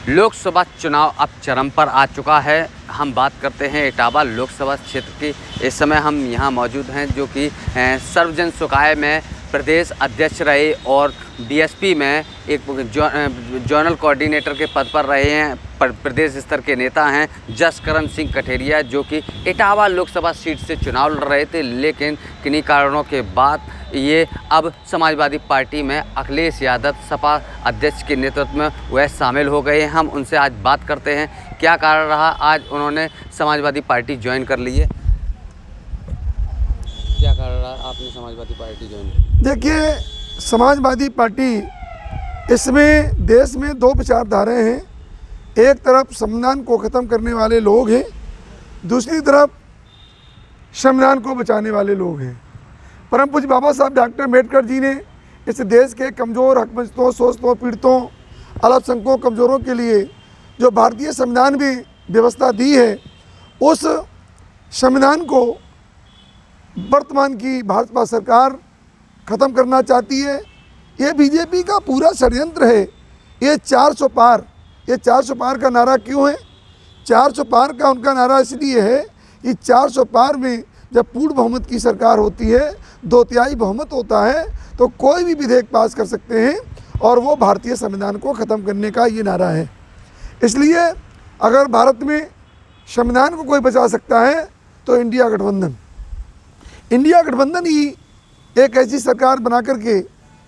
लोकसभा चुनाव अब चरम पर आ चुका है। हम बात करते हैं इटावा लोकसभा क्षेत्र की। इस समय हम यहाँ मौजूद हैं जो कि सर्वजन सुखाय में प्रदेश अध्यक्ष रहे और बीएसपी में एक जोनल कोऑर्डिनेटर के पद पर रहे हैं। प्रदेश स्तर के नेता हैं जसकरण सिंह कठेरिया, जो कि इटावा लोकसभा सीट से चुनाव लड़ रहे थे, लेकिन किन्हीं कारणों के बाद ये अब समाजवादी पार्टी में अखिलेश यादव सपा अध्यक्ष के नेतृत्व में वह शामिल हो गए हैं। हम उनसे आज बात करते हैं क्या कारण रहा आज उन्होंने समाजवादी पार्टी ज्वाइन कर ली है। क्या कारण रहा आपने समाजवादी पार्टी ज्वाइन की? देखिए, समाजवादी पार्टी इसमें देश में दो विचारधाराएं हैं। एक तरफ संविधान को ख़त्म करने वाले लोग हैं, दूसरी तरफ संविधान को बचाने वाले लोग हैं। परम पूज्य बाबा साहब डॉक्टर अम्बेडकर जी ने इस देश के कमज़ोर, हकमंदों, शोषितों, पीड़ितों, अल्पसंख्यकों, कमज़ोरों के लिए जो भारतीय संविधान में व्यवस्था दी है, उस संविधान को वर्तमान की भाजपा सरकार ख़त्म करना चाहती है। ये बीजेपी का पूरा षड्यंत्र है। ये 400 पार, ये 400 पार का नारा क्यों है? 400 पार का उनका नारा इसलिए है कि 400 पार में जब पूर्ण बहुमत की सरकार होती है, 2/3 बहुमत होता है, तो कोई भी विधेयक पास कर सकते हैं और वो भारतीय संविधान को ख़त्म करने का ये नारा है। इसलिए अगर भारत में संविधान को कोई बचा सकता है तो इंडिया गठबंधन ही एक ऐसी सरकार बना करके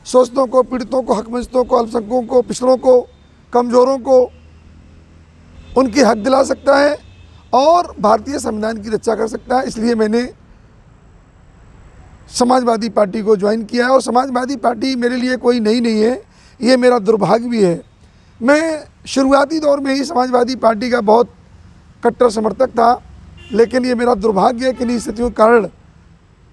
शोषितों को, पीड़ितों को, हकमंदों को, अल्पसंख्यकों को, पिछड़ों को, कमज़ोरों को उनकी हक दिला सकता है और भारतीय संविधान की रक्षा कर सकता है। इसलिए मैंने समाजवादी पार्टी को ज्वाइन किया है और समाजवादी पार्टी मेरे लिए कोई नई नहीं है, ये मेरा दुर्भाग्य भी है। मैं शुरुआती दौर में ही समाजवादी पार्टी का बहुत कट्टर समर्थक था, लेकिन ये मेरा दुर्भाग्य है कि इन्हीं स्थितियों के कारण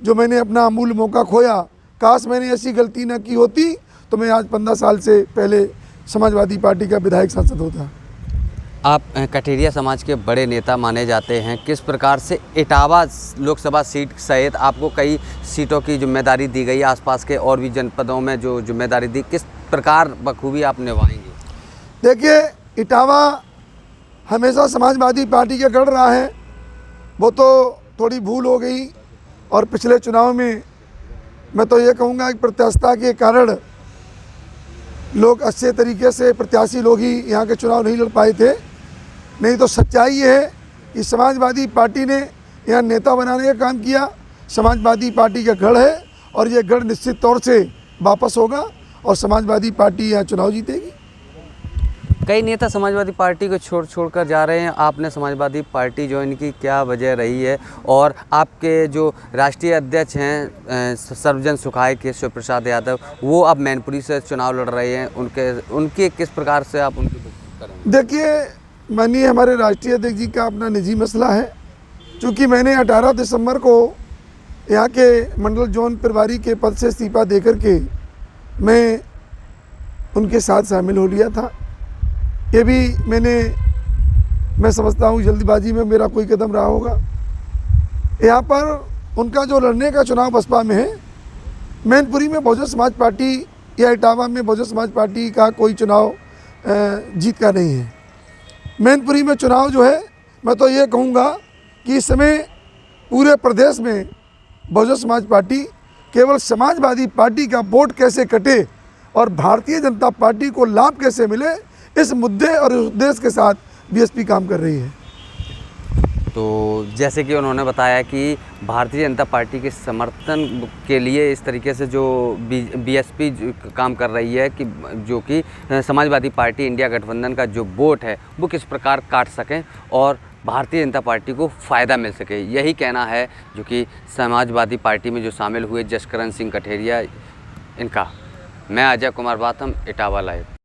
जो मैंने अपना अमूल्य मौका खोया। काश मैंने ऐसी गलती न की होती तो मैं आज 15 साल से पहले समाजवादी पार्टी का विधायक सांसद होता। आप कठेरिया समाज के बड़े नेता माने जाते हैं। किस प्रकार से इटावा लोकसभा सीट सहित आपको कई सीटों की जिम्मेदारी दी गई, आसपास के और भी जनपदों में जो जिम्मेदारी दी, किस प्रकार बखूबी आप निभाएंगे? देखिए, इटावा हमेशा समाजवादी पार्टी का गढ़ रहा है। वो तो थोड़ी भूल हो गई और पिछले चुनाव में मैं तो ये कहूँगा कि प्रत्याशिता के कारण लोग अच्छे तरीके से प्रत्याशी लोग ही यहाँ के चुनाव नहीं लड़ पाए थे। नहीं तो सच्चाई ये है कि समाजवादी पार्टी ने यहाँ नेता बनाने का काम किया। समाजवादी पार्टी का गढ़ है और ये गढ़ निश्चित तौर से वापस होगा और समाजवादी पार्टी यहाँ चुनाव जीतेगी। कई नेता समाजवादी पार्टी को छोड़ कर जा रहे हैं। आपने समाजवादी पार्टी ज्वाइन की, क्या वजह रही है? और आपके जो राष्ट्रीय अध्यक्ष हैं सर्वजन सुखाय के शिव प्रसाद यादव, वो अब मैनपुरी से चुनाव लड़ रहे हैं, उनके किस प्रकार से आप उनकी करेंगे? देखिए, माननीय हमारे राष्ट्रीय अध्यक्ष जी का अपना निजी मसला है। चूँकि मैंने 18 दिसंबर को यहाँ के मंडल जोन प्रभारी के पद से इस्तीफा दे करके मैं उनके साथ शामिल हो लिया था। ये भी मैं समझता हूँ जल्दबाजी में मेरा कोई कदम रहा होगा। यहाँ पर उनका जो लड़ने का चुनाव बसपा में है, मैनपुरी में बहुजन समाज पार्टी या इटावा में बहुजन समाज पार्टी का कोई चुनाव जीत का नहीं है। मैनपुरी में चुनाव जो है, मैं तो ये कहूँगा कि इस समय पूरे प्रदेश में बहुजन समाज पार्टी, केवल समाजवादी पार्टी का वोट कैसे कटे और भारतीय जनता पार्टी को लाभ कैसे मिले, इस मुद्दे और इस उद्देश्य के साथ बीएसपी काम कर रही है। तो जैसे कि उन्होंने बताया कि भारतीय जनता पार्टी के समर्थन के लिए इस तरीके से जो बीएसपी काम कर रही है कि जो कि समाजवादी पार्टी इंडिया गठबंधन का जो वोट है वो किस प्रकार काट सकें और भारतीय जनता पार्टी को फ़ायदा मिल सके, यही कहना है जो कि समाजवादी पार्टी में जो शामिल हुए जसकरण सिंह कठेरिया इनका। मैं अजय कुमार बाथम, इटावा लाइव।